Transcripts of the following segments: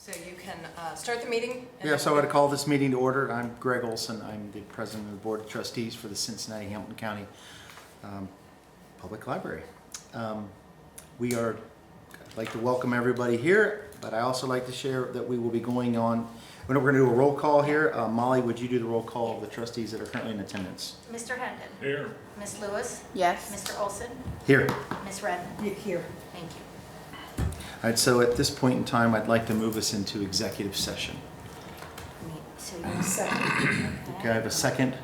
So you can start the meeting. Yeah, so I would call this meeting to order. I'm Greg Olson. I'm the president of the Board of Trustees for the Cincinnati Hamilton County Public Library. I'd like to welcome everybody here, but I also like to share that we will be going on, we're going to do a roll call here. Molly, would you do the roll call of the trustees that are currently in attendance? Mr. Hendon. Here. Ms. Lewis. Yes. Mr. Olson. Here. Ms. Redmond. Here. Thank you. All right, so at this point in time, I'd like to move us into executive session. So you want Second. Okay, I have a second.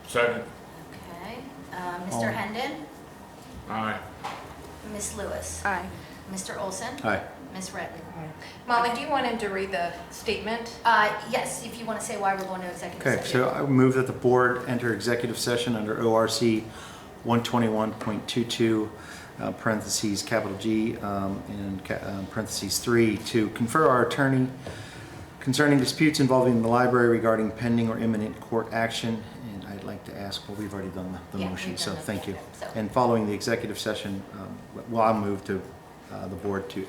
Second. Okay. All. Mr. Hendon. Aye. Ms. Lewis. Aye. Mr. Olson. Aye. Ms. Redmond. Molly, do you want him to read the statement? Yes, if you want to say why we're going to executive Okay, session. so I move that the board enter executive session under ORC 121.22, parentheses, capital G, and parentheses 3, to confer our attorney concerning disputes involving the library regarding pending or imminent court action. And I'd like to ask, well, we've already done the Yeah, motion, we've so done that, thank you. so. And following the executive session, well, I'll move to the board to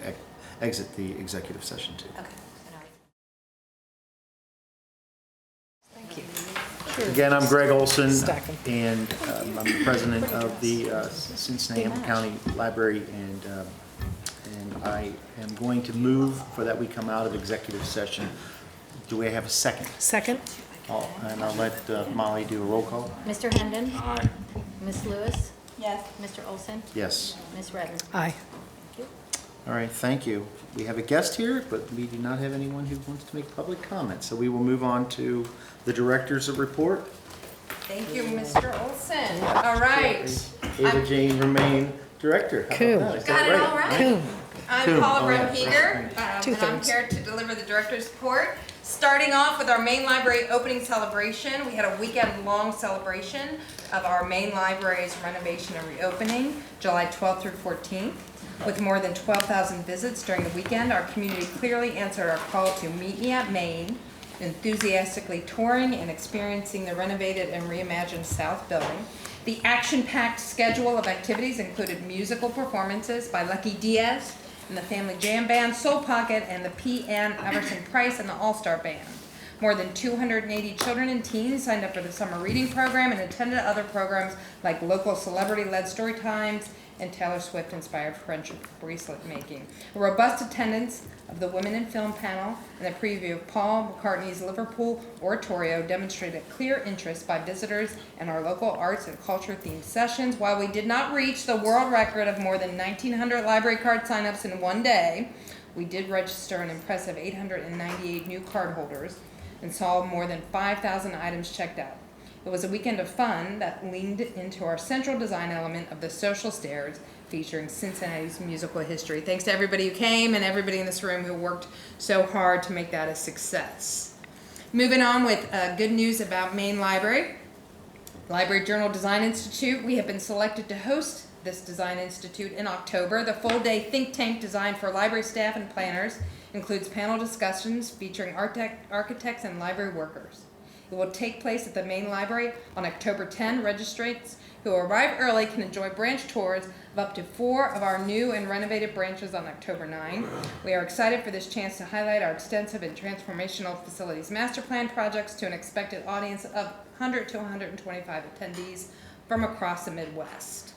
exit the executive session too. Okay. Thank you. Again, I'm Greg Olson, Stack 'em. and I'm the president of the Cincinnati Hamilton County Library, and I am going to move for that we come out of executive session. Do we have a second? Second? And I'll let Molly do a roll call. Mr. Hendon. Aye. Ms. Lewis. Yes. Mr. Olson. Yes. Ms. Redmond. Aye. All right, thank you. We have a guest here, but we do not have anyone who wants to make public comment. So we will move on to the director's report. Thank you, Mr. Olson. All right. Ava Jane Remain, director. How about Cool. that? Is that Got it all right. Cool. I'm Cool. Paula Oh, yeah. Bremheger, and I'm Two-thirds. here to deliver the director's report. Starting off with our main library opening celebration. We had a weekend-long celebration of our main library's renovation and reopening, July 12th through 14th. With more than 12,000 visits during the weekend, our community clearly answered our call to meet me at Main, enthusiastically touring and experiencing the renovated and reimagined South Building. The action-packed schedule of activities included musical performances by Lucky Diaz and the Family Jam Band, Soul Pocket, and the P.N. Everson Price and the All-Star Band. More than 280 children and teens signed up for the summer reading program and attended other programs like local celebrity-led story times and Taylor Swift-inspired friendship bracelet making. A robust attendance of the Women in Film panel and the preview of Paul McCartney's Liverpool Oratorio demonstrated clear interest by visitors in our local arts and culture-themed sessions. While we did not reach the world record of more than 1,900 library card signups in one day, we did register an impressive 898 new card holders and saw more than 5,000 items checked out. It was a weekend of fun that leaned into our central design element of the social stairs, featuring Cincinnati's musical history. Thanks to everybody who came and everybody in this room who worked so hard to make that a success. Moving on with good news about Main Library. Library Journal Design Institute, we have been selected to host this Design Institute in October. The full-day think tank designed for library staff and planners includes panel discussions featuring architects and library workers. It will take place at the main library on October 10. Registrants who arrive early can enjoy branch tours of up to 4 of our new and renovated branches on October 9. We are excited for this chance to highlight our extensive and transformational facilities master plan projects to an expected audience of 100 to 125 attendees from across the Midwest.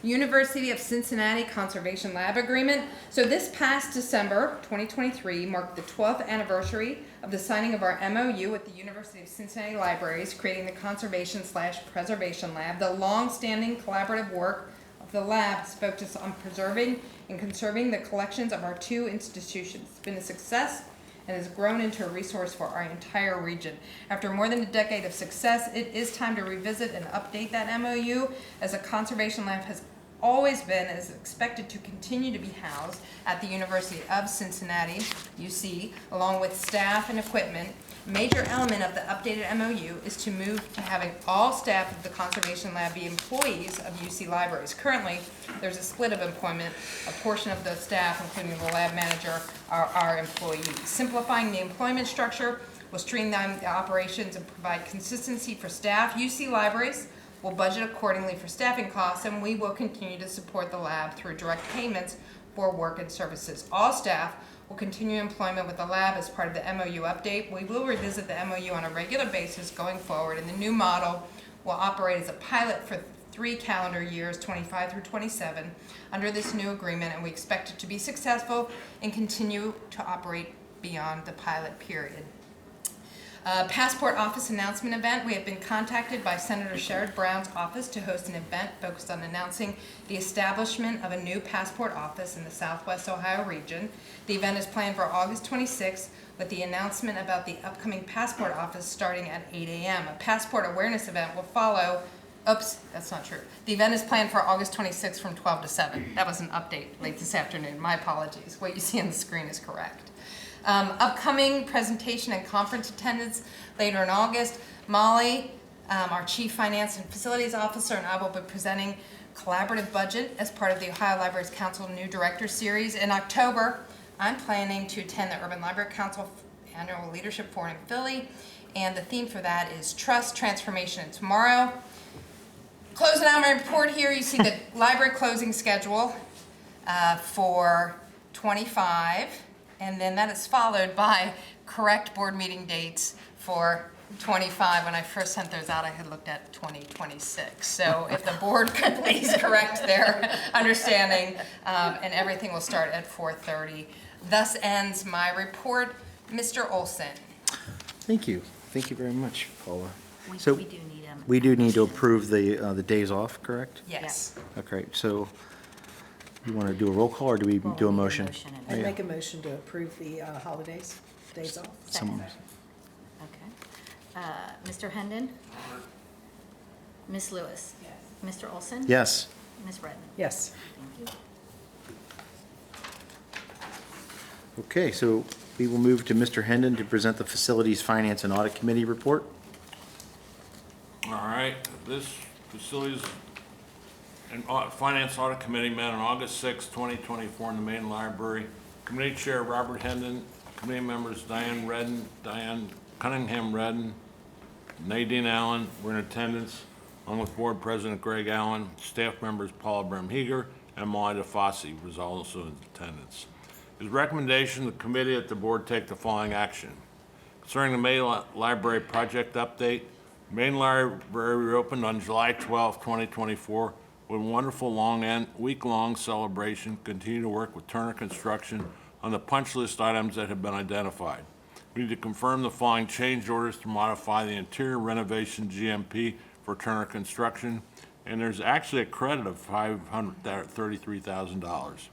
University of Cincinnati Conservation Lab Agreement. So this past December 2023 marked the 12th anniversary of the signing of our MOU with the University of Cincinnati Libraries, creating the Conservation/Preservation Lab. The long-standing collaborative work of the lab has focused on preserving and conserving the collections of our two institutions. It's been a success and has grown into a resource for our entire region. After more than a decade of success, it is time to revisit and update that MOU, as a conservation lab has always been and is expected to continue to be housed at the University of Cincinnati, UC, along with staff and equipment. A major element of the updated MOU is to move to having all staff of the Conservation Lab be employees of UC libraries. Currently, there's a split of employment. A portion of the staff, including the lab manager, are our employees. Simplifying the employment structure will streamline the operations and provide consistency for staff. UC libraries will budget accordingly for staffing costs, and we will continue to support the lab through direct payments for work and services. All staff will continue employment with the lab as part of the MOU update. We will revisit the MOU on a regular basis going forward, and the new model will operate as a pilot for 3 calendar years, 25 through 27, under this new agreement, and we expect it to be successful and continue to operate beyond the pilot period. Passport office announcement event. We have been contacted by Senator Sherrod Brown's office to host an event focused on announcing the establishment of a new passport office in the Southwest Ohio region. The event is planned for August 26th with the announcement about the upcoming passport office starting at 8 a.m. A passport awareness event will follow. Oops, that's not true. The event is planned for August 26th from 12 to 7. That was an update late this afternoon. My apologies. What you see on the screen is correct. Upcoming presentation and conference attendance later in August. Molly, our Chief Finance and Facilities Officer, and I will be presenting collaborative budget as part of the Ohio Libraries Council New Director Series. In October, I'm planning to attend the Urban Library Council Annual Leadership Forum in Philly, and the theme for that is Trust, Transformation, and Tomorrow. Closing out my report here, you see the library closing schedule for 25. And then that is followed by correct board meeting dates for 25. When I first sent those out, I had looked at 2026. So if the board could please correct their understanding, and everything will start at 4:30. Thus ends my report. Mr. Olson. Thank you. Thank you very much, Paula. We So do need them. we do need to approve the days off, correct? Yes. Okay, so you want to do a roll call, or do we do a motion? I Yeah. make a motion to approve the holidays, days off. Some- Okay. Mr. Hendon? Ms. Lewis? Mr. Olson? Yes. Ms. Redmond? Yes. Thank you. Okay, so we will move to Mr. Hendon to present the Facilities Finance and Audit Committee report. All right, this Facilities and Finance Audit Committee met on August 6, 2024 in the main library. Committee Chair Robert Hendon, committee members Diane Cunningham Redden, Nadine Allen were in attendance, along with Board President Greg Allen, staff members Paula Bremheger and Molly DeFosse was also in attendance. His recommendation, the committee at the board take the following action. Concerning the Main Library project update, Main Library reopened on July 12, 2024 with a wonderful week-long celebration. Continue to work with Turner Construction on the punch list items that have been identified. We need to confirm the following change orders to modify the interior renovation GMP for Turner Construction, and there's actually a credit of $533,000.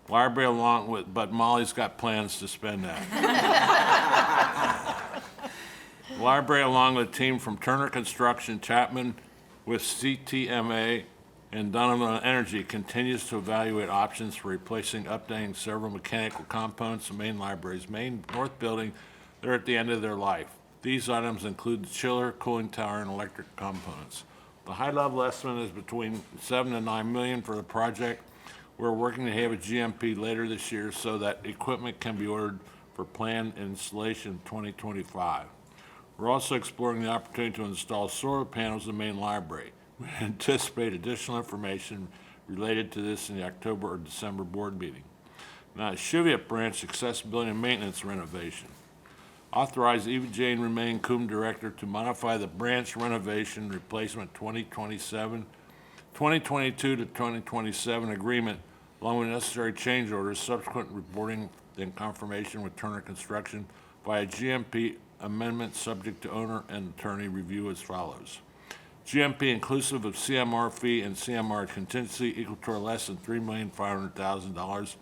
Library but Molly's got plans to spend that. Library, along with a team from Turner Construction, Chapman with CTMA and Donovan Energy, continues to evaluate options for replacing, updating several mechanical components of main library's main north building that are at the end of their life. These items include the chiller, cooling tower, and electric components. The high-level estimate is between $7 and $9 million for the project. We're working to have a GMP later this year so that equipment can be ordered for planned installation in 2025. We're also exploring the opportunity to install solar panels in the main library. We anticipate additional information related to this in the October or December board meeting. Now, Cheviot Branch Accessibility and Maintenance Renovation. Authorize Eva Jane Remain, CUM Director, to modify the branch renovation replacement 2022 to 2027 agreement, along with necessary change orders, subsequent reporting and confirmation with Turner Construction via GMP amendment subject to owner and attorney review as follows. GMP inclusive of CMR fee and CMR contingency equal to or less than $3,500,000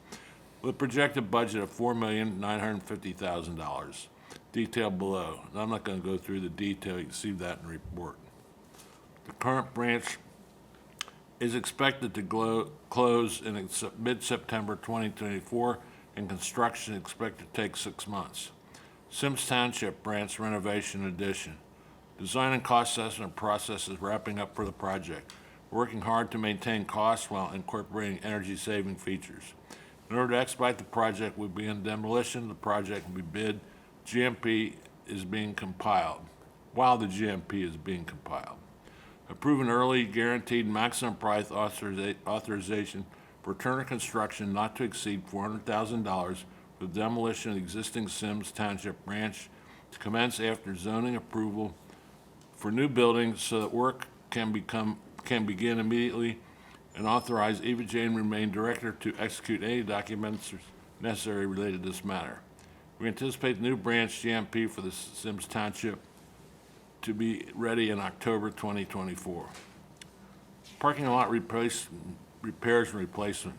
with a projected budget of $4,950,000. Detailed below. And I'm not going to go through the detail. You can see that in the report. The current branch is expected to close in mid-September 2024, and construction is expected to take 6 months. Sims Township Branch Renovation Addition. Design and cost assessment process is wrapping up for the project. We're working hard to maintain costs while incorporating energy-saving features. In order to expedite the project, we'll begin demolition. The project will be bid. GMP is being compiled. While the GMP is being compiled. Approve an early guaranteed maximum price authorization for Turner Construction not to exceed $400,000 for for the demolition of the existing Sims Township branch to commence after zoning approval for new buildings so that work can begin immediately, and authorize Eva Jane remain director to execute any documents necessary related to this matter. We anticipate the new branch GMP for the Sims Township to be ready in October 2024. Parking lot repairs and replacement.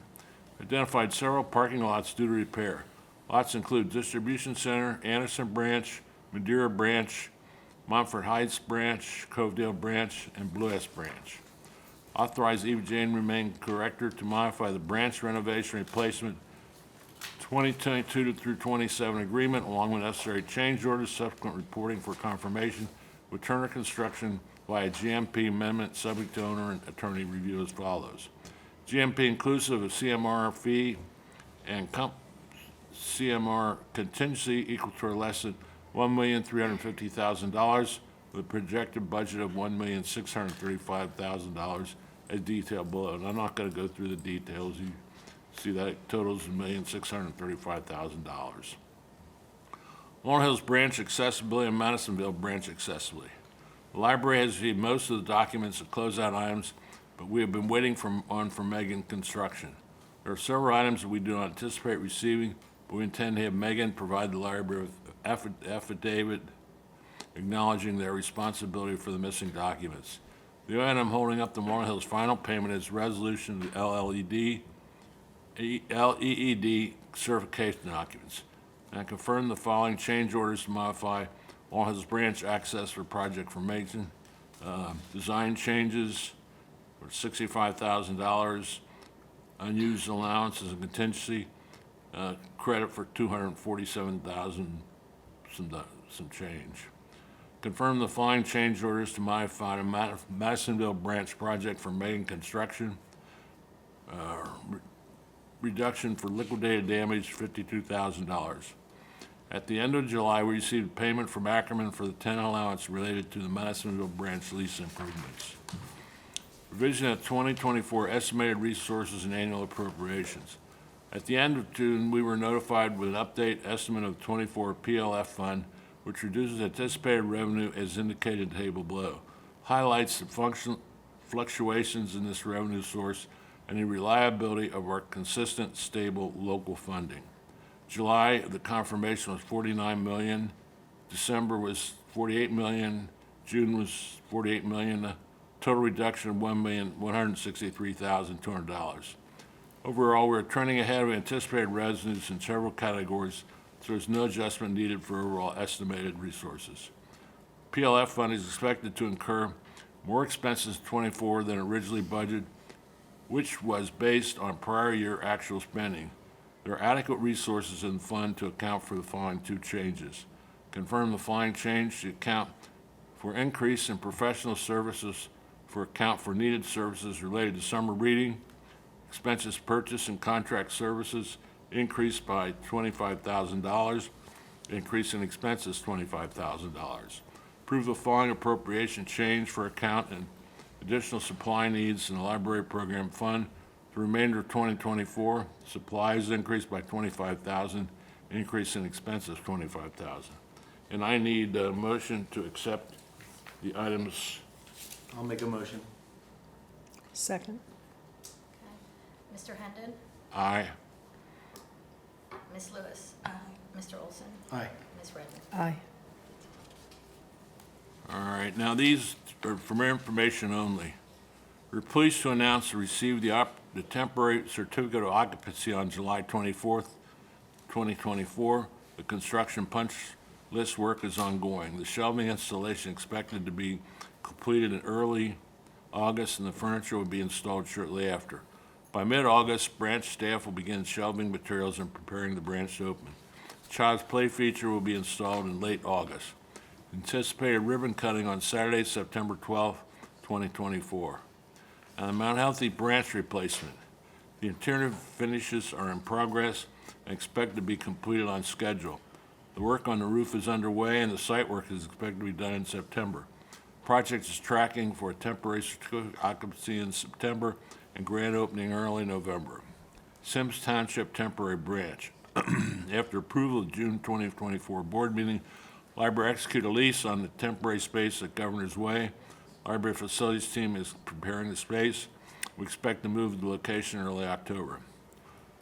Identified several parking lots due to repair. Lots include Distribution Center, Anderson Branch, Madeira Branch, Montfort Heights Branch, Covedale Branch, and Blue S Branch. Authorize Eva Jane remain director to modify the branch renovation replacement 2022 through 27 agreement along with necessary change orders, subsequent reporting for confirmation with Turner Construction via GMP amendment subject to owner and attorney review as follows. GMP inclusive of CMR fee and CMR contingency equal to or less than $1,350,000 with a projected budget of $1,635,000 as detailed below. And I'm not going to go through the details. You see that it totals $1,635,000. Laurel Hills Branch accessibility and Madisonville Branch accessibility. The library has received most of the documents and closeout items, but we have been waiting for Megan Construction. There are several items that we do not anticipate receiving, but we intend to have Megan provide the library with affidavit acknowledging their responsibility for the missing documents. The item holding up the Laurel Hills final payment is resolution of the LEED certification documents. And I confirm the following change orders to modify Laurel Hills branch access for project formation. Design changes for $65,000, unused allowances and contingency, credit for $247,000, some change. Confirm the following change orders to modify the Madisonville branch project for Megan Construction. Reduction for liquidated damage, $52,000. At the end of July, we received payment from Ackerman for the 10 allowance related to the Madisonville branch lease improvements. Revision of 2024 estimated resources and annual appropriations. At the end of June, we were notified with an update estimate of 24 PLF fund, which reduces anticipated revenue as indicated in the table below. Highlights the fluctuations in this revenue source and the reliability of our consistent, stable local funding. July, the confirmation was $49 million. December was $48 million. June was $48 million. Total reduction of $1,163,200. Overall, we're trending ahead of anticipated revenues in several categories, so there's no adjustment needed for overall estimated resources. PLF fund is expected to incur more expenses in '24 than originally budgeted, which was based on prior year actual spending. There are adequate resources in the fund to account for the following two changes. Confirm the following change to account for increase in professional services for account for needed services related to summer reading, expenses purchased and contract services increased by $25,000, increase in expenses $25,000. Approve the following appropriation change for account and additional supply needs in the library program fund. The remainder of 2024, supplies increased by $25,000, increase in expenses $25,000. And I need a motion to accept the items. I'll make a motion. Second. Mr. Hendon? Aye. Ms. Lewis? Mr. Olson? Aye. Ms. Redmond? Aye. All right, now these are for more information only. We're pleased to announce we received the temporary certificate of occupancy on July 24th, 2024. The construction punch list work is ongoing. The shelving installation expected to be completed in early August, and the furniture will be installed shortly after. By mid-August, branch staff will begin shelving materials and preparing the branch to open. Child's play feature will be installed in late August. Anticipated ribbon cutting on Saturday, September 12th, 2024. And the Mount Healthy branch replacement. The interior finishes are in progress and expected to be completed on schedule. The work on the roof is underway and the site work is expected to be done in September. Project is tracking for a temporary certificate of occupancy in September and grand opening early November. Sims Township temporary branch. After approval of June 2024 board meeting, library execute a lease on the temporary space at Governor's Way. Library facilities team is preparing the space. We expect to move the location in early October.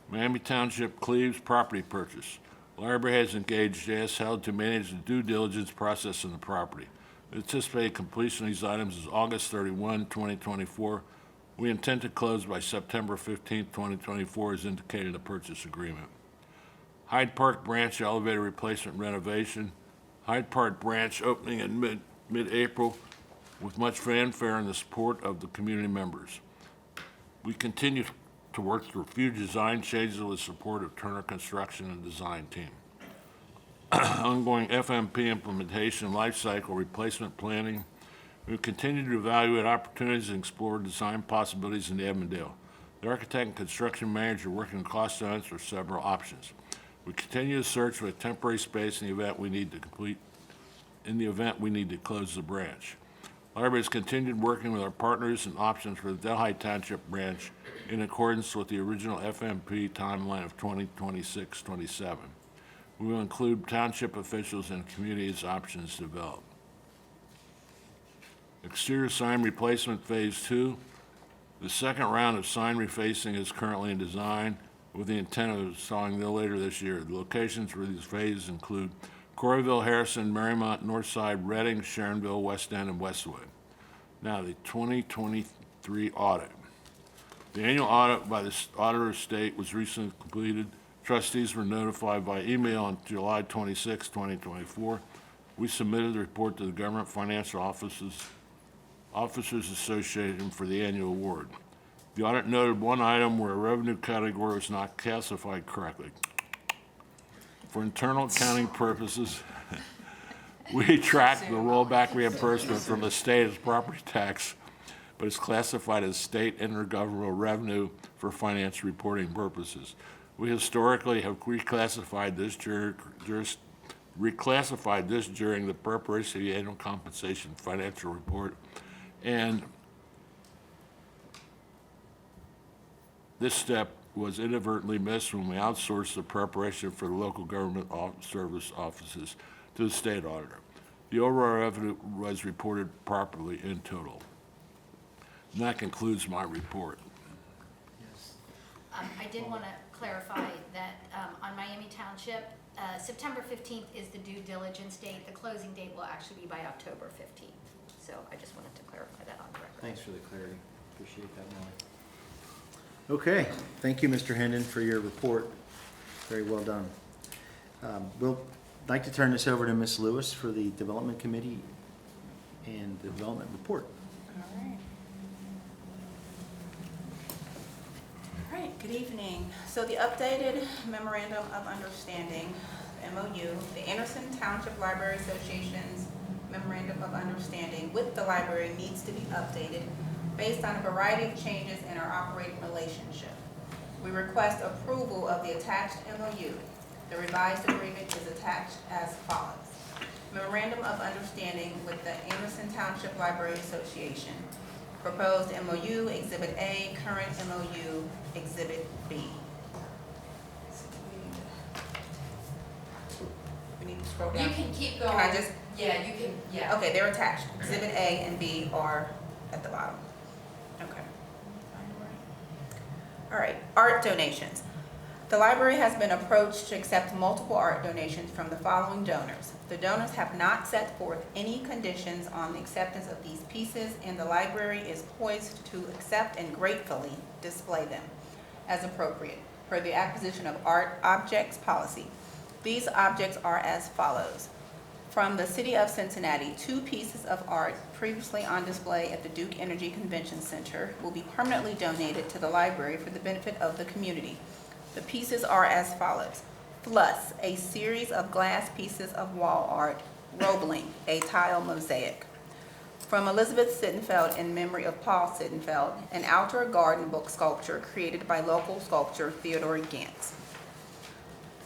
Miami Township Cleves property purchase. Library has engaged J.S. Held to manage the due diligence process in the property. The anticipated completion of these items is August 31, 2024. We intend to close by September 15, 2024, as indicated in the purchase agreement. Hyde Park Branch elevator replacement renovation. Hyde Park Branch opening in mid-April with much fanfare and the support of the community members. We continue to work through a few design changes with support of Turner Construction and Design Team. Ongoing FMP implementation, life cycle replacement planning. We continue to evaluate opportunities and explore design possibilities in Avondale. The architect and construction manager are working on cost estimates for several options. We continue to search for a temporary space in the event we need to close the branch. Library has continued working with our partners and options for the Delhi Township branch in accordance with the original FMP timeline of 2026-27. We will include township officials and community as options developed. Exterior sign replacement phase 2. The second round of sign refacing is currently in design with the intent of installing no later this year. The locations for these phases include Coreyville, Harrison, Marymount, Northside, Reading, Sharonville, West End, and Westwood. Now, the 2023 audit. The annual audit by the Auditor of State was recently completed. Trustees were notified by email on July 26, 2024. We submitted the report to the Government Financial Officers Association for the annual award. The audit noted one item where a revenue category was not classified correctly. For internal accounting purposes, we track the rollback reimbursement from the state as property tax, but it's classified as state intergovernmental revenue for financial reporting purposes. We historically have reclassified this during the preparation of the annual compensation financial report, and this step was inadvertently missed when we outsourced the preparation for the local government service offices to the state auditor. The overall revenue was reported properly in total. And that concludes my report. I did want to clarify that on Miami Township, September 15th is the due diligence date. The closing date will actually be by October 15th. So I just wanted to clarify that on the record. Thanks for the clarity. Appreciate that, Molly. Okay, thank you, Mr. Hendon, for your report. Very well done. We'll like to turn this over to Ms. Lewis for the Development Committee and the Development Report. All right, good evening. So the updated Memorandum of Understanding, MOU, the Anderson Township Library Association's Memorandum of Understanding with the library needs to be updated based on a variety of changes in our operating relationship. We request approval of the attached MOU. The revised agreement is attached as follows. Memorandum of Understanding with the Anderson Township Library Association. Proposed MOU, Exhibit A, current MOU, Exhibit B. We need to scroll down. You can keep going. Can I just? Yeah, you can, yeah. Okay, they're attached. Exhibit A and B are at the bottom. Okay. All right, art donations. The library has been approached to accept multiple art donations from the following donors. The donors have not set forth any conditions on the acceptance of these pieces, and the library is poised to accept and gratefully display them as appropriate per the acquisition of art objects policy. These objects are as follows. From the City of Cincinnati, 2 pieces of art previously on display at the Duke Energy Convention Center will be permanently donated to the library for the benefit of the community. The pieces are as follows. Fluss, a series of glass pieces of wall art. Roebling, a tile mosaic. From Elizabeth Sittenfeld in memory of Paul Sittenfeld, an outdoor garden book sculpture created by local sculptor Theodore Gantz.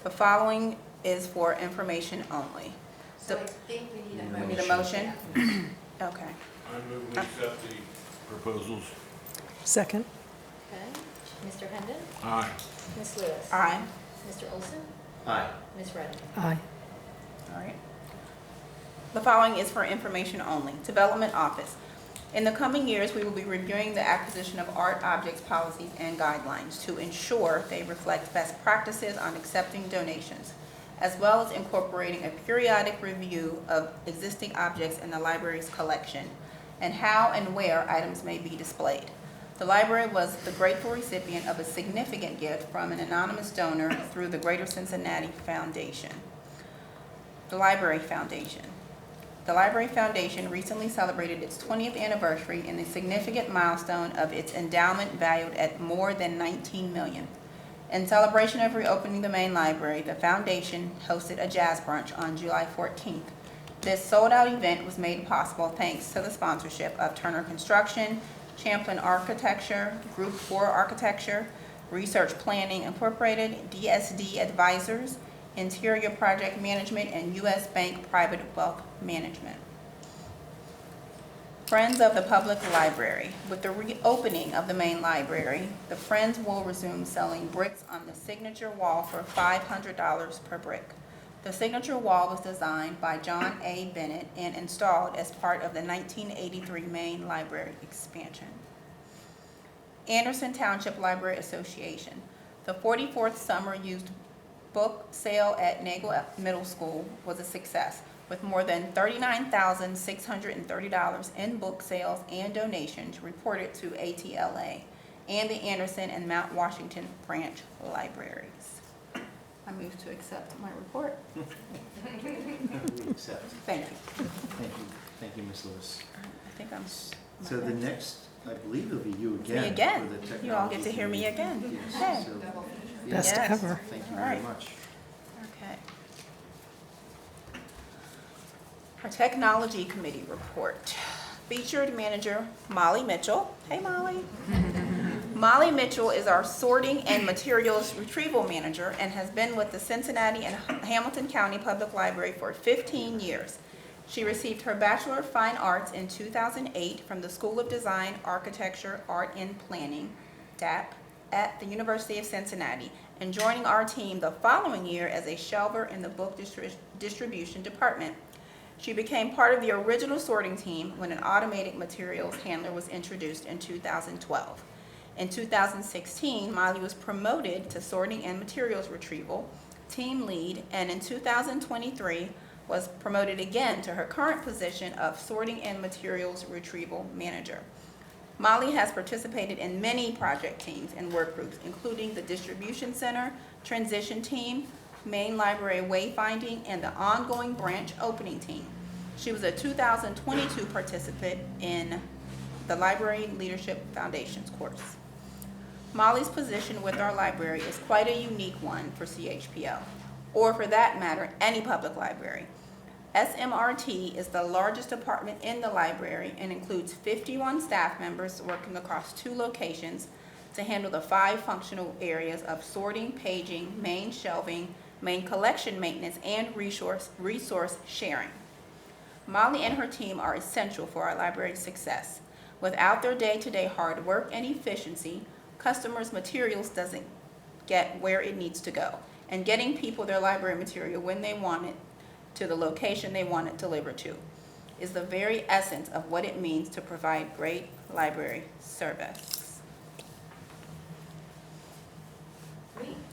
The following is for information only. So I think we need a motion. We need a motion? Okay. I move we accept the proposals. Second. Okay. Mr. Hendon? Aye. Ms. Lewis? Aye. Mr. Olson? Aye. Ms. Reddick. Aye. All right. The following is for information only. Development Office. In the coming years, we will be reviewing the acquisition of art objects policies and guidelines to ensure they reflect best practices on accepting donations, as well as incorporating a periodic review of existing objects in the library's collection and how and where items may be displayed. The library was the grateful recipient of a significant gift from an anonymous donor through the Greater Cincinnati Foundation. The Library Foundation. The Library Foundation recently celebrated its 20th anniversary in a significant milestone of its endowment valued at more than $19 million. In celebration of reopening the main library, the foundation hosted a jazz brunch on July 14th. This sold-out event was made possible thanks to the sponsorship of Turner Construction, Champlin Architecture, Group 4 Architecture, Research Planning Incorporated, DSD Advisors, Interior Project Management, and U.S. Bank Private Wealth Management. Friends of the Public Library. With the reopening of the main library, the Friends will resume selling bricks on the signature wall for $500 per brick. The signature wall was designed by John A. Bennett and installed as part of the 1983 main library expansion. Anderson Township Library Association. The 44th Summer Used Book Sale at Nagel Middle School was a success, with more than $39,630 in book sales and donations reported to ATLA and the Anderson and Mount Washington branch libraries. I move to accept my report. We accept. Thank you. Thank you, Ms. Lewis. I think I'm. So the next, I believe it'll be you Me again. again. for the You all get to hear me technology again. committee. Okay. Yes, so- Best Yes. ever. Thank you All very right. much. Okay. Our Technology Committee report. Featured manager Molly Mitchell. Hey, Molly. Molly Mitchell is our sorting and materials retrieval manager and has been with the Cincinnati and Hamilton County Public Library for 15 years. She received her Bachelor of Fine Arts in 2008 from the School of Design, Architecture, Art, and Planning, DAP, at the University of Cincinnati, and joining our team the following year as a shelver in the book distribution department. She became part of the original sorting team when an automated materials handler was introduced in 2012. In 2016, Molly was promoted to sorting and materials retrieval team lead, and in 2023 was promoted again to her current position of sorting and materials retrieval manager. Molly has participated in many project teams and work groups, including the Distribution Center, Transition Team, Main Library Wayfinding, and the ongoing branch opening team. She was a 2022 participant in the Library Leadership Foundations course. Molly's position with our library is quite a unique one for CHPL, or for that matter, any public library. SMRT is the largest department in the library and includes 51 staff members working across 2 locations to handle the 5 functional areas of sorting, paging, main shelving, main collection maintenance, and resource sharing. Molly and her team are essential for our library's success. Without their day-to-day hard work and efficiency, customers' materials doesn't get where it needs to go, and getting people their library material when they want it to the location they want it delivered to is the very essence of what it means to provide great library service.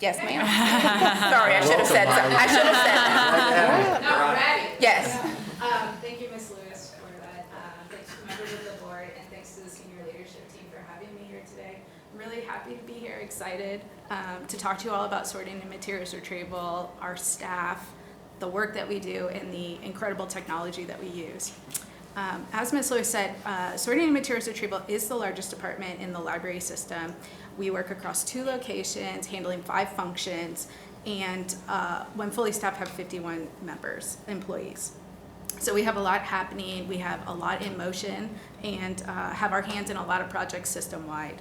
Yes, ma'am. Sorry, I should have said that. No, ready. Yes. Thank you, Ms. Lewis, for that. Thanks to members of the board, and thanks to the senior leadership team for having me here today. I'm really happy to be here, excited to talk to you all about sorting and materials retrieval, our staff, the work that we do, and the incredible technology that we use. As Ms. Lewis said, sorting and materials retrieval is the largest department in the library system. We work across 2 locations, handling 5 functions, and when fully staffed, have 51 employees. So we have a lot happening, we have a lot in motion, and have our hands in a lot of projects system-wide.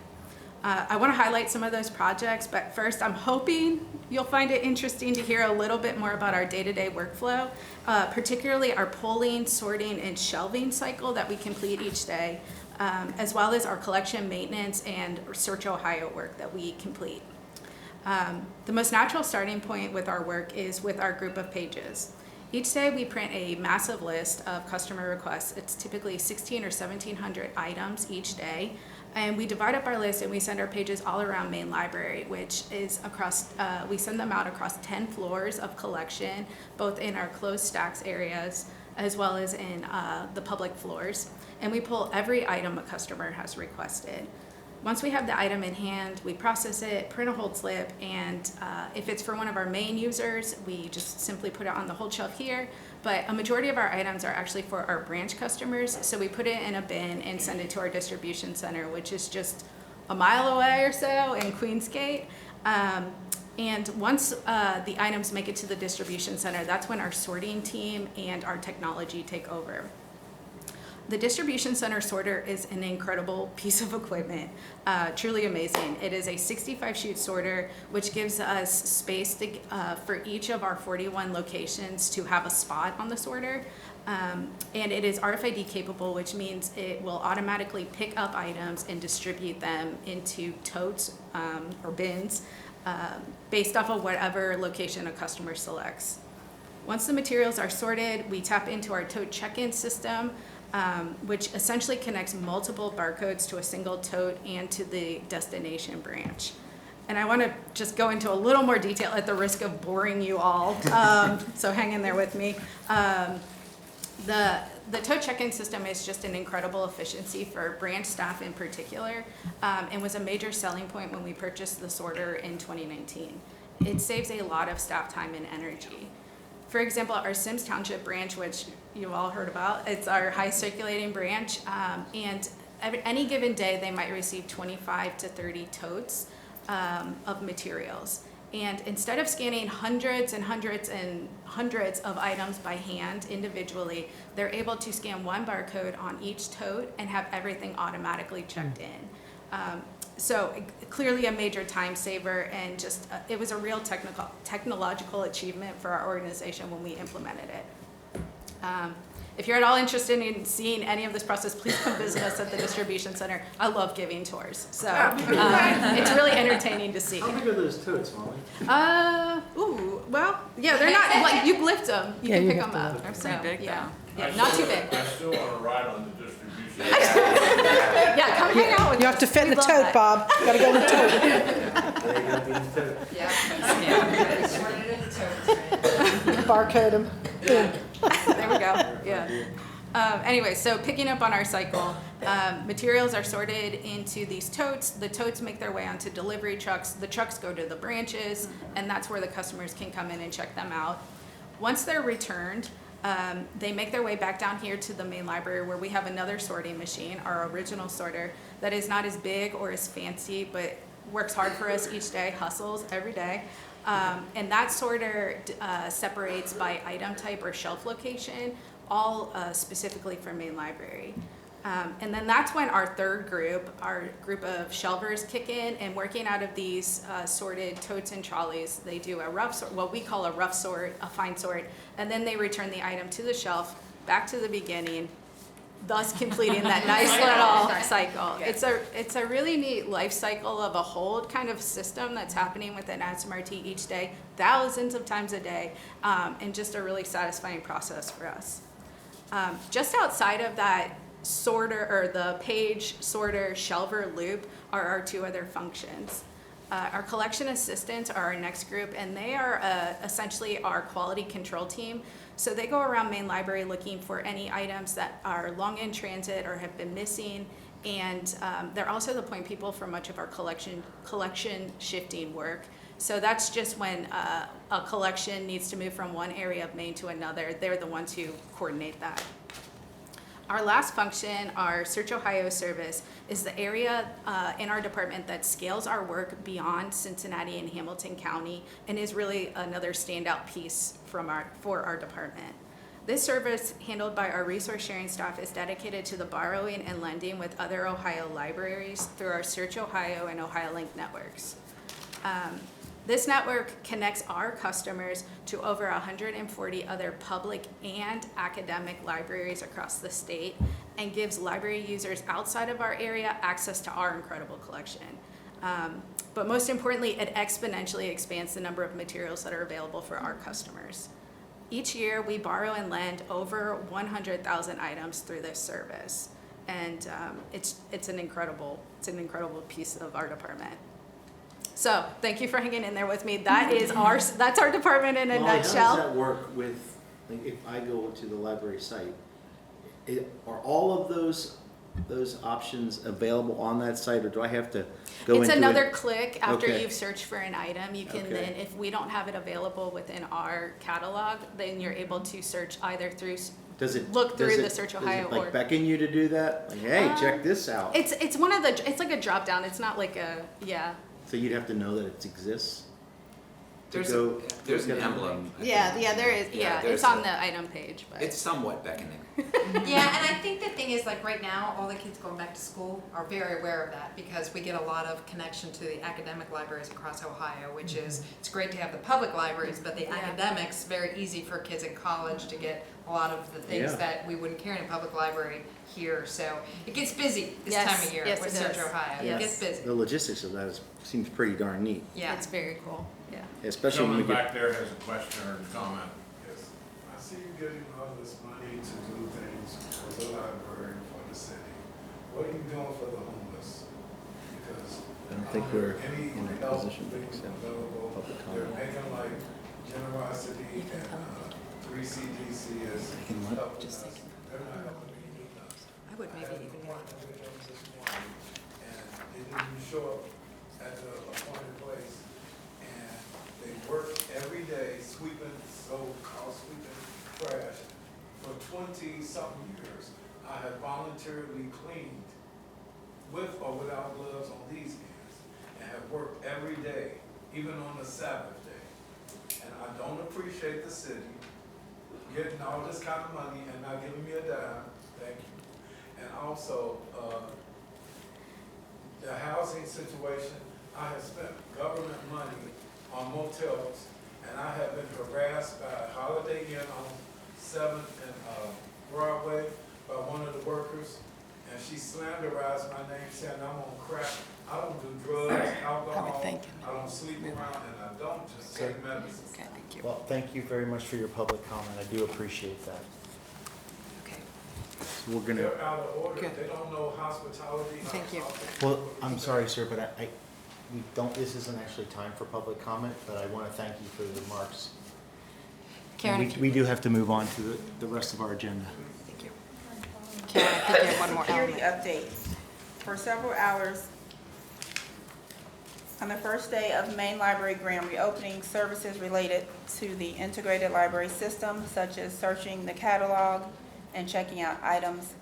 I want to highlight some of those projects, but first I'm hoping you'll find it interesting to hear a little bit more about our day-to-day workflow, particularly our pulling, sorting, and shelving cycle that we complete each day, as well as our collection maintenance and Search Ohio work that we complete. The most natural starting point with our work is with our group of pages. Each day we print a massive list of customer requests. It's typically 1,600 or 1,700 items each day. And we divide up our list and we send our pages all around main library, which is across, we send them out across 10 floors of collection, both in our closed stacks areas as well as in the public floors. And we pull every item a customer has requested. Once we have the item in hand, we process it, print a hold slip, and if it's for one of our main users, we just simply put it on the hold shelf here. But a majority of our items are actually for our branch customers, so we put it in a bin and send it to our distribution center, which is just a mile away or so in Queensgate. And once the items make it to the distribution center, that's when our sorting team and our technology take over. The distribution center sorter is an incredible piece of equipment, truly amazing. It is a 65 chute sorter, which gives us space to, for each of our 41 locations to have a spot on the sorter. And it is RFID capable, which means it will automatically pick up items and distribute them into totes or bins based off of whatever location a customer selects. Once the materials are sorted, we tap into our tote check-in system, which essentially connects multiple barcodes to a single tote and to the destination branch. And I want to just go into a little more detail at the risk of boring you all, so hang in there with me. The tote check-in system is just an incredible efficiency for branch staff in particular, and was a major selling point when we purchased the sorter in 2019. It saves a lot of staff time and energy. For example, our Sims Township branch, which you all heard about, it's our high circulating branch, and any given day they might receive 25 to 30 totes of materials. And instead of scanning hundreds and hundreds and hundreds of items by hand individually, they're able to scan one barcode on each tote and have everything automatically checked in. So clearly a major time saver, and just it was a real technological achievement for our organization when we implemented it. If you're at all interested in seeing any of this process, please come visit us at the distribution center. I love giving tours, so it's really entertaining to see. How big are those totes, Molly? Well, yeah, they're not like you lift them, you can you pick have them to up. lift So, them. yeah, not too big. I still want to ride on the distribution. Yeah, come hang out with us. You have to fit in We the love tote, that. Bob. Gotta go in the tote. There you go, being tote. Yeah. Sorted in the totes. Barcode them. There we go, yeah. Anyway, so picking up on our cycle, materials are sorted into these totes. The totes make their way onto delivery trucks. The trucks go to the branches, and that's where the customers can come in and check them out. Once they're returned, they make their way back down here to the main library, where we have another sorting machine, our original sorter, that is not as big or as fancy, but works hard for us each day, hustles every day. And that sorter separates by item type or shelf location, all specifically for main library. And then that's when our third group, our group of shelvers, kick in, and working out of these sorted totes and trolleys, they do a rough sort, what we call a rough sort, a fine sort, and then they return the item to the shelf, back to the beginning, thus completing that nice little cycle. It's a really neat life cycle of a hold kind of system that's happening within SMRT each day, thousands of times a day, and just a really satisfying process for us. Just outside of that sorter, or the page sorter shelver loop, are our two other functions. Our collection assistants are our next group, and they are essentially our quality control team. So they go around main library looking for any items that are long in transit or have been missing, and they're also the point people for much of our collection shifting work. So that's just when a collection needs to move from one area of Maine to another. They're the ones who coordinate that. Our last function, our Search Ohio service, is the area in our department that scales our work beyond Cincinnati and Hamilton County, and is really another standout piece for our department. This service, handled by our resource sharing staff, is dedicated to the borrowing and lending with other Ohio libraries through our Search Ohio and Ohio Link networks. This network connects our customers to over 140 other public and academic libraries across the state, and gives library users outside of our area access to our incredible collection. but most importantly, it exponentially expands the number of materials that are available for our customers. Each year, we borrow and lend over 100,000 items through this service, and it's an incredible piece of our department. So, thank you for hanging in there with me. That's our department in a Molly, nutshell. how does that work with, like, if I go to the library site, are all of those options available on that site, or do I have to go into It's it? another click after Okay. you've searched for an item. You can Okay. then, if we don't have it available within our catalog, then you're able to search either through, Does it look through does the it- Search does Ohio it, like, or- beckon you to do that? Like, hey, check this out. it's one of the, it's like a drop down. It's not like a, yeah. So you'd have to know that it exists? To There's go- there's to an get on- emblem. I Yeah, think. yeah, there is, yeah, there's it's on a- the item page, but. It's somewhat beckoning. Yeah, and I think the thing is, like, right now, all the kids going back to school are very aware of that, because we get a lot of connection to the academic libraries across Ohio, which is, it's great to have the public libraries, but the Yeah. academics, very easy for kids in college to get a lot of the things Yeah. that we wouldn't carry in a public library here, so it gets busy this Yes, time of year yes, with it Search does. Ohio, it Yes. gets busy, The logistics of that seems pretty darn neat, yeah. It's very cool, yeah. especially when we Gentleman get. back there has a question or a comment. Yes, I see you getting all this money to do things for the library, for the city. What are you doing for the homeless? Because I don't think we're any in a help position to being accept available, public they're comment. making like generosity and 3CDC is can what? helping us. They're not helping me do nothing. I would maybe had even an want. appointment with them this morning, and they didn't even show up at the appointed place. And they work every day sweeping, so-called sweeping trash for 20-something years. I have voluntarily cleaned with or without gloves on these hands, and have worked every day, even on the Sabbath day. And I don't appreciate the city getting all this kind of money and not giving me a dime, thank you. And also, the housing situation, I have spent government money on motels, and I have been harassed by a Holiday Inn on 7th and Broadway by one of the workers, and she slanderized my name, saying I'm on crack. I don't do drugs, alcohol, I don't sleep around, and I don't just take medicine. Well, thank you very much for your public comment, I do appreciate that. Okay. So we're gonna, They're out of order, Good. they don't know hospitality. Thank you. well, I'm sorry, sir, but we don't, this isn't actually time for public comment, but I wanna thank you for the remarks. Karen, And we do have to move on to the rest of our agenda. thank you. Karen, I think you have one more Security element. update. For several hours, on the first day of main library grand reopening, services related to the integrated library system, such as searching the catalog and checking out items,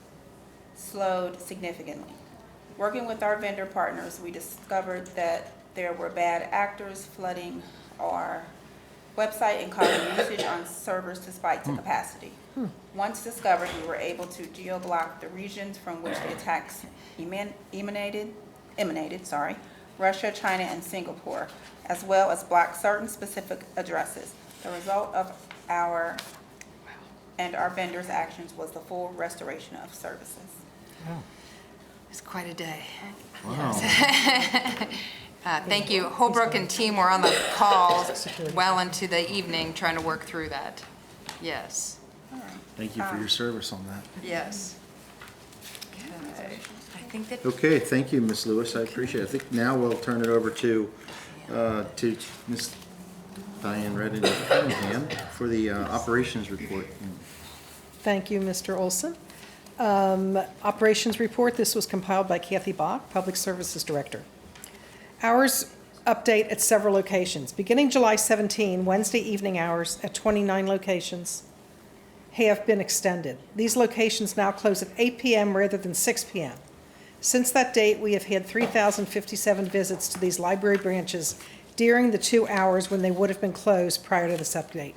slowed significantly. Working with our vendor partners, we discovered that there were bad actors flooding our website and causing usage on servers to spike to capacity. Once discovered, we were able to geo-block the regions from which the attacks emanated, Russia, China, and Singapore, as well as block certain specific addresses. The result of our vendors' actions was the full restoration of services. It's quite a day. Wow. Thank you. Holbrook and team were on the call well into the evening trying to work through that. Yes, Thank you for your service on that. yes. Okay. I think that, Okay, thank you, Ms. Lewis, I appreciate it. I think now we'll turn it over to Ms. Diane Redden Cunningham for the operations report. Thank you, Mr. Olson. Operations report, this was compiled by Kathy Bach, Public Services Director. Hours update at several locations. Beginning July 17, Wednesday evening hours at 29 locations have been extended. These locations now close at 8 p.m. rather than 6 p.m. Since that date, we have had 3,057 visits to these library branches during the 2 hours when they would have been closed prior to this update.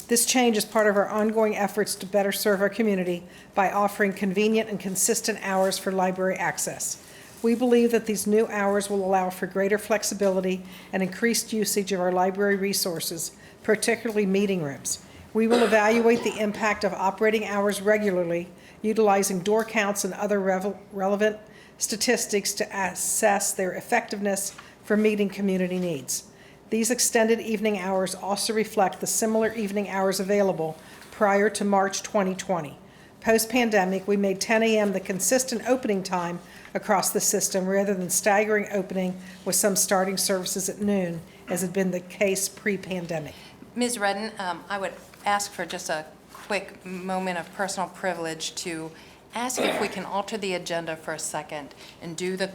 This change is part of our ongoing efforts to better serve our community by offering convenient and consistent hours for library access. We believe that these new hours will allow for greater flexibility and increased usage of our library resources, particularly meeting rooms. We will evaluate the impact of operating hours regularly, utilizing door counts and other relevant statistics to assess their effectiveness for meeting community needs. These extended evening hours also reflect the similar evening hours available prior to March 2020. Post-pandemic, we made 10 a.m. the consistent opening time across the system rather than staggering opening with some starting services at noon, as had been the case pre-pandemic. Ms. Redden, I would ask for just a quick moment of personal privilege to ask if we can alter the agenda for a second and do the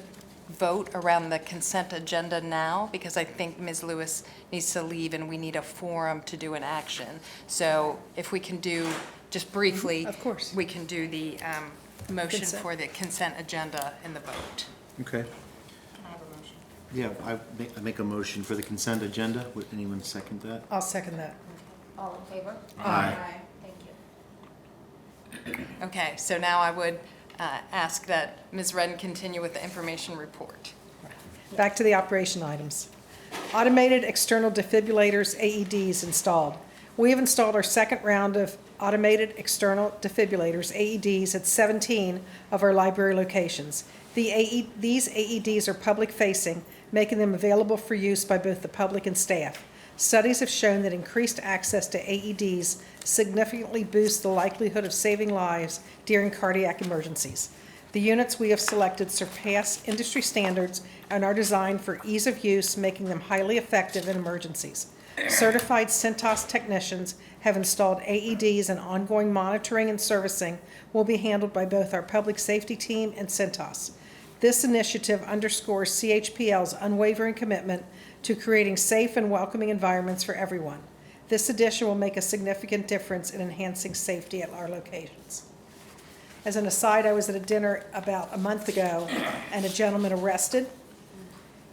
vote around the consent agenda now, because I think Ms. Lewis needs to leave and we need a forum to do an action. So if we can do, just briefly. Of course. We can do the motion Consent. for the consent agenda in the vote. Okay. Can I have a motion? Yeah, I make a motion for the consent agenda. Would anyone second that? I'll second that. All in favor? Aye. Thank you. Okay, so now I would ask that Ms. Redden continue with the information report. Back to the operation items. Automated external defibrillators, AEDs, installed. We have installed our second round of automated external defibrillators, AEDs, at 17 of our library locations. These AEDs are public-facing, making them available for use by both the public and staff. Studies have shown that increased access to AEDs significantly boosts the likelihood of saving lives during cardiac emergencies. The units we have selected surpass industry standards and are designed for ease of use, making them highly effective in emergencies. Certified Cintas technicians have installed AEDs, and ongoing monitoring and servicing will be handled by both our public safety team and Cintas. This initiative underscores CHPL's unwavering commitment to creating safe and welcoming environments for everyone. This addition will make a significant difference in enhancing safety at our locations. As an aside, I was at a dinner about a month ago and a gentleman arrested.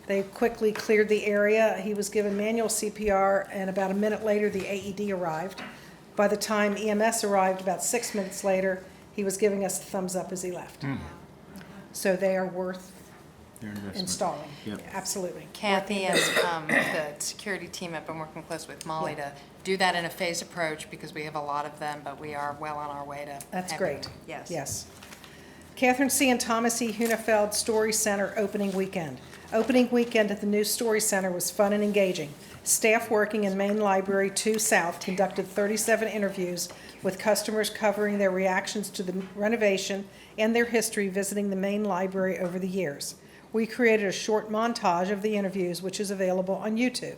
They quickly cleared the area. He was given manual CPR, and about a minute later, the AED arrived. By the time EMS arrived, about 6 minutes later, he was giving us a thumbs up as he left. So they are worth Their investment. installing. Yep. Absolutely. Kathy and the security team have been working close with Molly to do that in a phased approach, because we have a lot of them, but we are well on our way to That's having- great. Yes. Yes. Catherine C. and Thomas E. Hunefeld Story Center opening weekend. Opening weekend at the new Story Center was fun and engaging. Staff working in Main Library 2 South conducted 37 interviews with customers covering their reactions to the renovation and their history visiting the main library over the years. We created a short montage of the interviews, which is available on YouTube.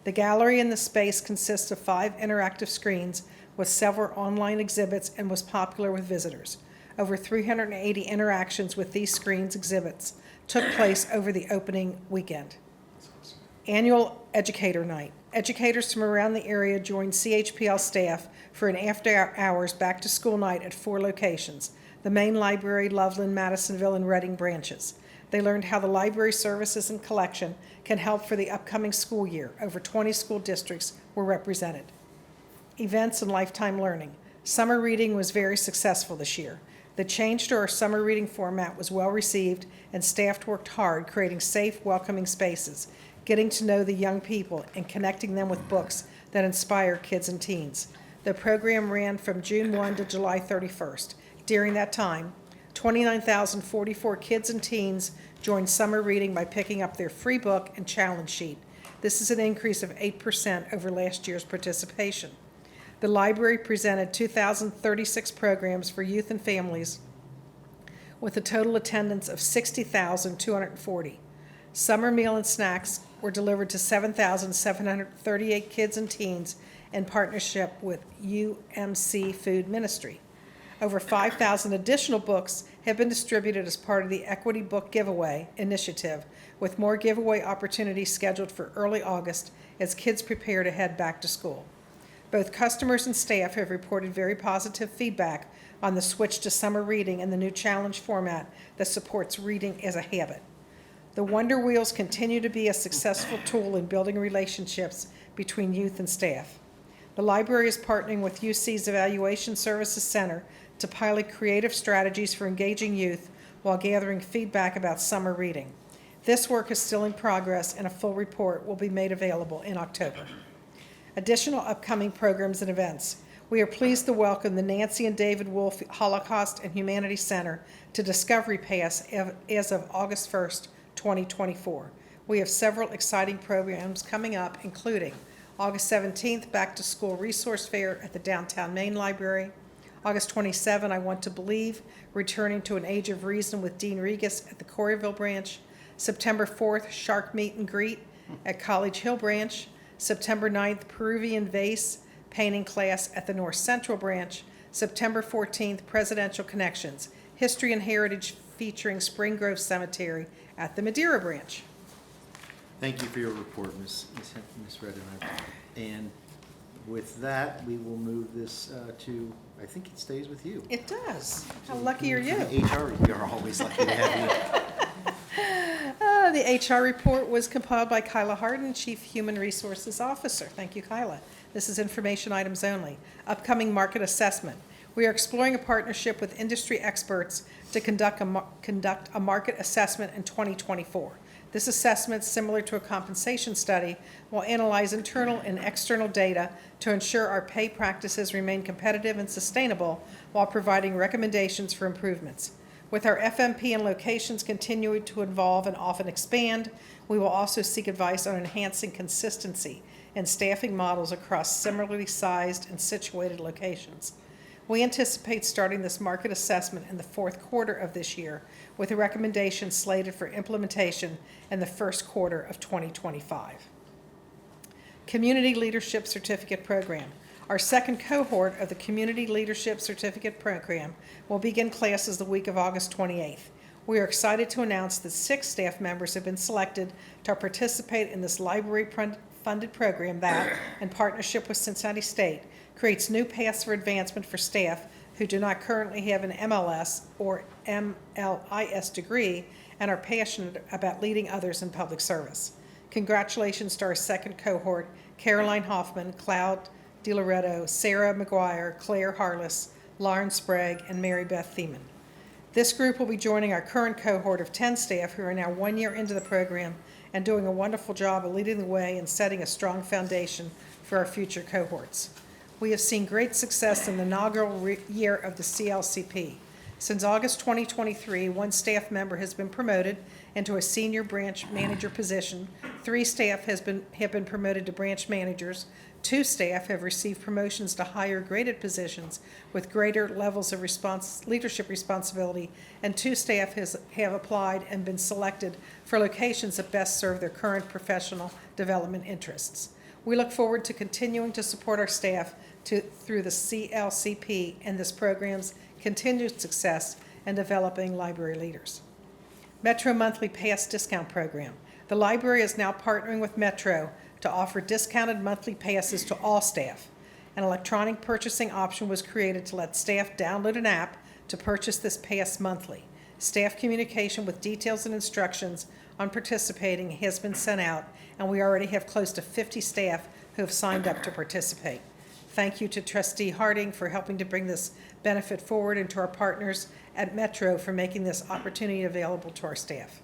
The gallery in the space consists of 5 interactive screens with several online exhibits and was popular with visitors. Over 380 interactions with these screens exhibits took place over the opening weekend. Annual Educator Night. Educators from around the area joined CHPL staff for an after-hours back-to-school night at 4 locations: the main library, Loveland, Madisonville, and Reading branches. They learned how the library services and collection can help for the upcoming school year. Over 20 school districts were represented. Events and lifetime learning. Summer reading was very successful this year. The change to our summer reading format was well received, and staff worked hard creating safe, welcoming spaces, getting to know the young people, and connecting them with books that inspire kids and teens. The program ran from June 1 to July 31st. During that time, 29,044 kids and teens joined summer reading by picking up their free book and challenge sheet. This is an increase of 8% over last year's participation. The library presented 2,036 programs for youth and families with a total attendance of 60,240. Summer meal and snacks were delivered to 7,738 kids and teens in partnership with UMC Food Ministry. Over 5,000 additional books have been distributed as part of the Equity Book Giveaway initiative, with more giveaway opportunities scheduled for early August as kids prepare to head back to school. Both customers and staff have reported very positive feedback on the switch to summer reading and the new challenge format that supports reading as a habit. The Wonder Wheels continue to be a successful tool in building relationships between youth and staff. The library is partnering with UC's Evaluation Services Center to pilot creative strategies for engaging youth while gathering feedback about summer reading. This work is still in progress, and a full report will be made available in October. Additional upcoming programs and events. We are pleased to welcome the Nancy and David Wolf Holocaust and Humanities Center to Discovery Pass as of August 1st, 2024. We have several exciting programs coming up, including August 17th, Back to School Resource Fair at the Downtown Main Library. August 27, I Want to Believe, returning to an Age of Reason with Dean Regas at the Coreyville branch. September 4th, Shark Meet and Greet at College Hill branch. September 9th, Peruvian Vase painting class at the North Central branch. September 14th, Presidential Connections, History and Heritage featuring Spring Grove Cemetery at the Madeira branch. Thank you for your report, Ms. Redden. And with that, we will move this to, I think it stays with you. It does. How lucky are you? The HR, we are always lucky to have you. The HR report was compiled by Kyla Harden, Chief Human Resources Officer. Thank you, Kyla. This is information items only. Upcoming market assessment. We are exploring a partnership with industry experts to conduct a market assessment in 2024. This assessment, similar to a compensation study, will analyze internal and external data to ensure our pay practices remain competitive and sustainable while providing recommendations for improvements. With our FMP and locations continuing to evolve and often expand, we will also seek advice on enhancing consistency in staffing models across similarly sized and situated locations. We anticipate starting this market assessment in the fourth quarter of this year, with a recommendation slated for implementation in the first quarter of 2025. Community Leadership Certificate Program. Our second cohort of the Community Leadership Certificate Program will begin classes the week of August 28th. We are excited to announce that 6 staff members have been selected to participate in this library-funded program that, in partnership with Cincinnati State, creates new paths for advancement for staff who do not currently have an MLS or MLIS degree and are passionate about leading others in public service. Congratulations to our second cohort, Caroline Hoffman, Cloud DiLoretto, Sarah McGuire, Claire Harless, Lauren Sprague, and Mary Beth Thiemann. This group will be joining our current cohort of 10 staff who are now 1 year into the program and doing a wonderful job of leading the way and setting a strong foundation for our future cohorts. We have seen great success in the inaugural year of the CLCP. Since August 2023, 1 staff member has been promoted into a senior branch manager position. 3 staff have been promoted to branch managers. 2 staff have received promotions to higher graded positions with greater levels of leadership responsibility, and 2 staff have applied and been selected for locations that best serve their current professional development interests. We look forward to continuing to support our staff through the CLCP and this program's continued success in developing library leaders. Metro Monthly Pass Discount Program. The library is now partnering with Metro to offer discounted monthly passes to all staff. An electronic purchasing option was created to let staff download an app to purchase this pass monthly. Staff communication with details and instructions on participating has been sent out, and we already have close to 50 staff who have signed up to participate. Thank you to Trustee Harding for helping to bring this benefit forward, and to our partners at Metro for making this opportunity available to our staff.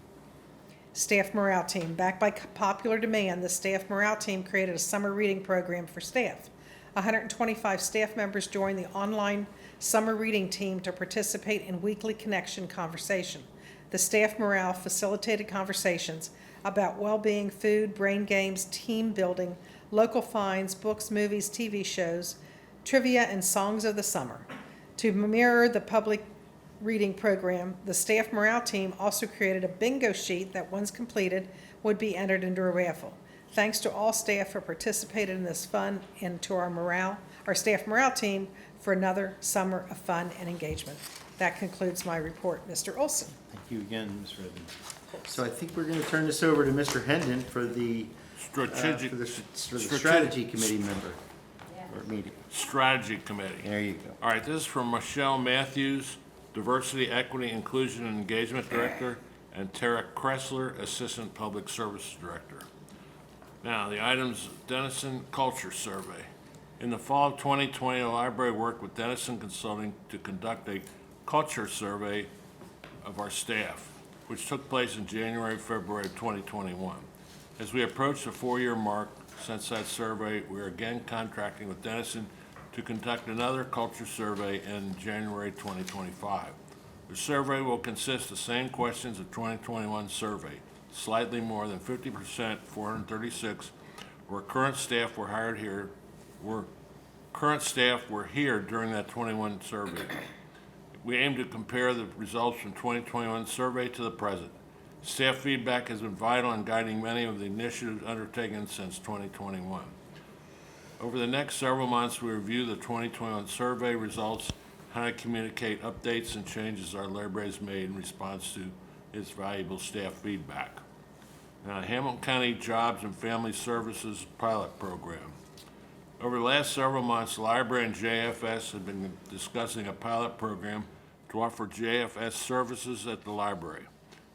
Staff Morale Team. Backed by popular demand, the Staff Morale Team created a summer reading program for staff. 125 staff members joined the online summer reading team to participate in weekly connection conversation. The staff morale facilitated conversations about well-being, food, brain games, team building, local finds, books, movies, TV shows, trivia, and songs of the summer. To mirror the public reading program, the staff morale team also created a bingo sheet that, once completed, would be entered into a raffle. Thanks to all staff who participated in this fun, and to our staff morale team for another summer of fun and engagement. That concludes my report, Mr. Olson. Thank you again, Ms. Redden. So I think we're going to turn this over to Mr. Hendon for the Strategy Committee member or meeting. Strategy Committee. There you go. All right, this is from Michelle Matthews, Diversity, Equity, Inclusion, and Engagement Director, and Tara Kressler, Assistant Public Services Director. Now, the items, Denison Culture Survey. In the fall of 2020, the library worked with Denison Consulting to conduct a culture survey of our staff, which took place in January, February of 2021. As we approach the 4-year mark since that survey, we are again contracting with Denison to conduct another culture survey in January 2025. The survey will consist of the same questions of 2021 survey. slightly more than 50%, 436, where current staff were hired here, current staff were here during that 21 survey. We aim to compare the results from 2021 survey to the present. Staff feedback has been vital in guiding many of the initiatives undertaken since 2021. Over the next several months, we review the 2021 survey results, how to communicate updates and changes our library has made in response to its valuable staff feedback. Now, Hamilton County Jobs and Family Services Pilot Program. Over the last several months, the library and JFS have been discussing a pilot program to offer JFS services at the library.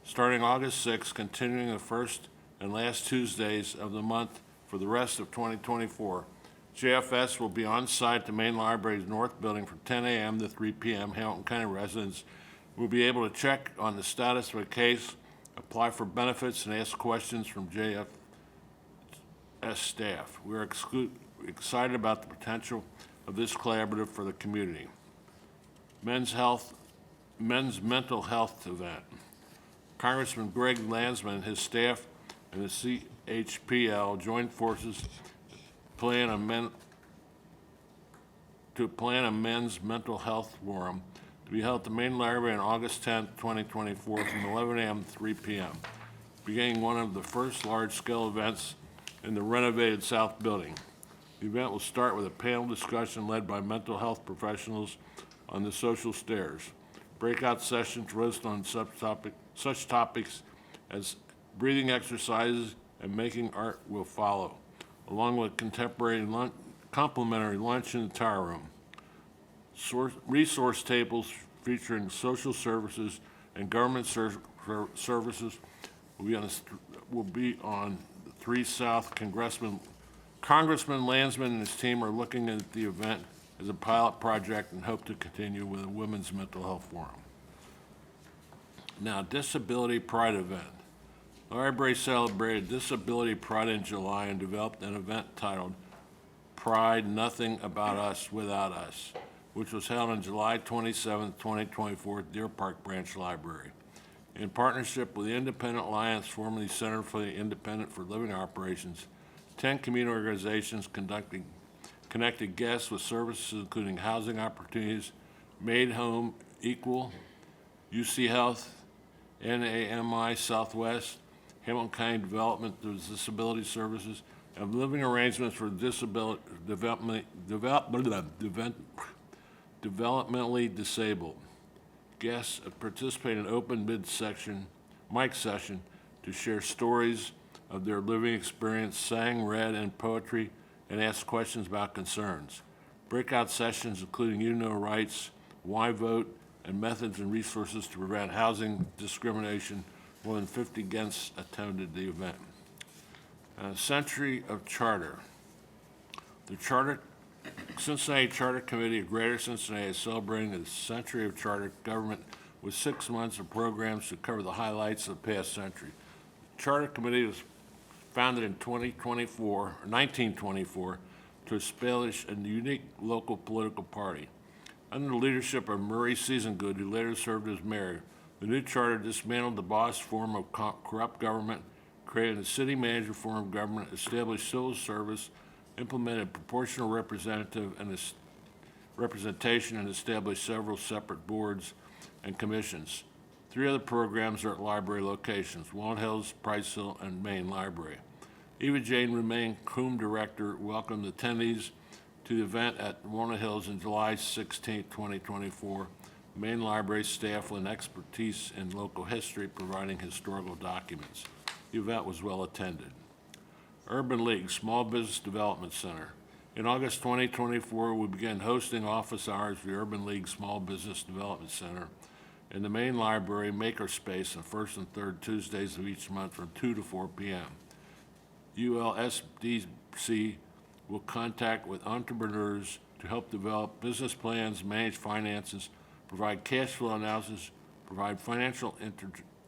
Starting August 6th, continuing the first and last Tuesdays of the month for the rest of 2024, JFS will be on site at the main library's north building from 10 a.m. to 3 p.m. Hamilton County residents will be able to check on the status of a case, apply for benefits, and ask questions from JFS staff. We are excited about the potential of this collaborative for the community. Men's mental health event. Congressman Greg Landsman, his staff, and the CHPL joined forces to plan a men's mental health forum to be held at the main library on August 10th, 2024 from 11 a.m. to 3 p.m., beginning one of the first large-scale events in the renovated South Building. The event will start with a panel discussion led by mental health professionals on the social stairs. Breakout sessions roast on such topics as breathing exercises and making art will follow, along with complimentary lunch in the tower room. Resource tables featuring social services and government services will be on 3 South. Congressman Landsman and his team are looking at the event as a pilot project and hope to continue with a women's mental health forum. Now, Disability Pride event. The library celebrated Disability Pride in July and developed an event titled Pride, Nothing About Us Without Us, which was held on July 27, 2024 at Deer Park Branch Library. In partnership with the Independent Alliance, formerly Center for the Independent for Living Operations, 10 community organizations connected guests with services including housing opportunities, Made Home Equal, UC Health, NAMI Southwest, Hamilton County Development of Disability Services, and living arrangements for developmentally disabled. Guests participate in an open mic session to share stories of their living experience, sang, read, and poetry, and asked questions about concerns. Breakout sessions including You Know Rights, Why Vote, and methods and resources to prevent housing discrimination. More than 50 guests attended the event. Century of Charter. The Cincinnati Charter Committee of Greater Cincinnati is celebrating the century of charter government with 6 months of programs to cover the highlights of the past century. The Charter Committee was founded in 1924 to establish a unique local political party. Under the leadership of Murray Seasongood, who later served as mayor, the new charter dismantled the boss form of corrupt government, created a city manager form of government, established civil service, implemented proportional representation, and established several separate boards and commissions. 3 other programs are at library locations: Walnut Hills, Price Hill, and Main Library. Eva Jane Remain, COOM Director, welcomed attendees to the event at Walnut Hills on July 16, 2024. Main Library staff lent expertise in local history, providing historical documents. The event was well attended. Urban League Small Business Development Center. In August 2024, we began hosting office hours for the Urban League Small Business Development Center in the main library makerspace on first and third Tuesdays of each month from 2 to 4 p.m. ULSDC will contact with entrepreneurs to help develop business plans, manage finances, provide cash flow analysis, provide financial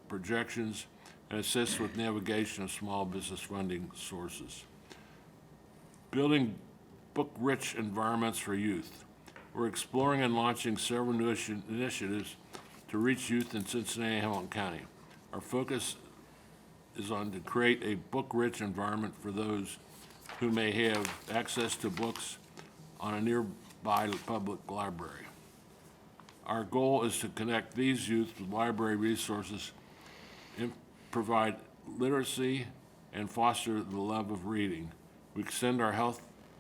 projections, and assist with navigation of small business funding sources. Building book-rich environments for youth. We're exploring and launching several new initiatives to reach youth in Cincinnati and Hamilton County. Our focus is on to create a book-rich environment for those who may have access to books on a nearby public library. Our goal is to connect these youth with library resources and provide literacy and foster the love of reading. We extend our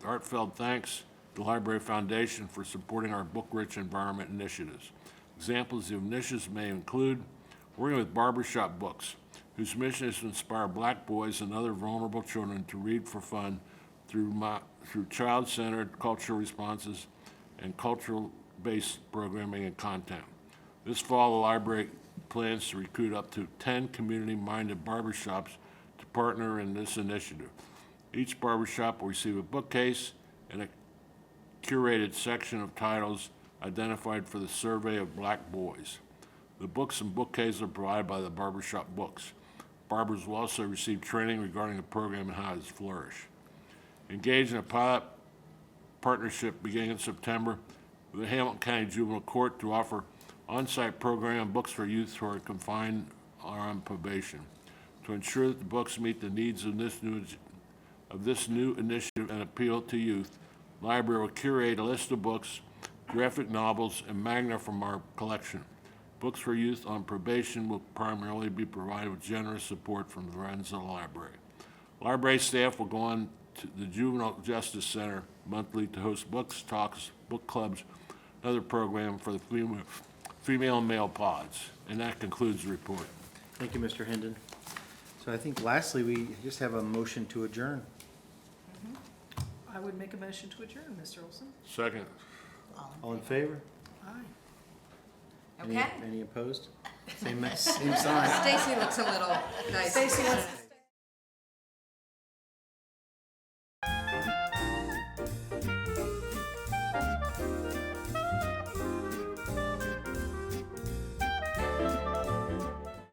heartfelt thanks to the Library Foundation for supporting our book-rich environment initiatives. Examples of initiatives may include working with Barbershop Books, whose mission is to inspire Black boys and other vulnerable children to read for fun through child-centered cultural responses and cultural-based programming and content. This fall, the library plans to recruit up to 10 community-minded barbershops to partner in this initiative. Each barbershop will receive a bookcase and a curated section of titles identified for the survey of Black boys. The books and bookcases are provided by the Barbershop Books. Barbers will also receive training regarding the program and how it flourishes. Engage in a pilot partnership beginning in September with the Hamilton County Juvenile Court to offer on-site program books for youth who are confined or on probation. To ensure that the books meet the needs of this new initiative and appeal to youth, the library will curate a list of books, graphic novels, and manga from our collection. Books for youth on probation will primarily be provided with generous support from the Friends of the Library. Library staff will go on to the Juvenile Justice Center monthly to host books, talks, book clubs, and other programs for the female and male pods. And that concludes the report. Thank you, Mr. Hendon. So I think lastly, we just have a motion to adjourn. I would make a motion to adjourn, Mr. Olson. Second. All in favor? Aye. Any- Okay. Any opposed? Same sign. Stacy looks a little nice. Stacy wants,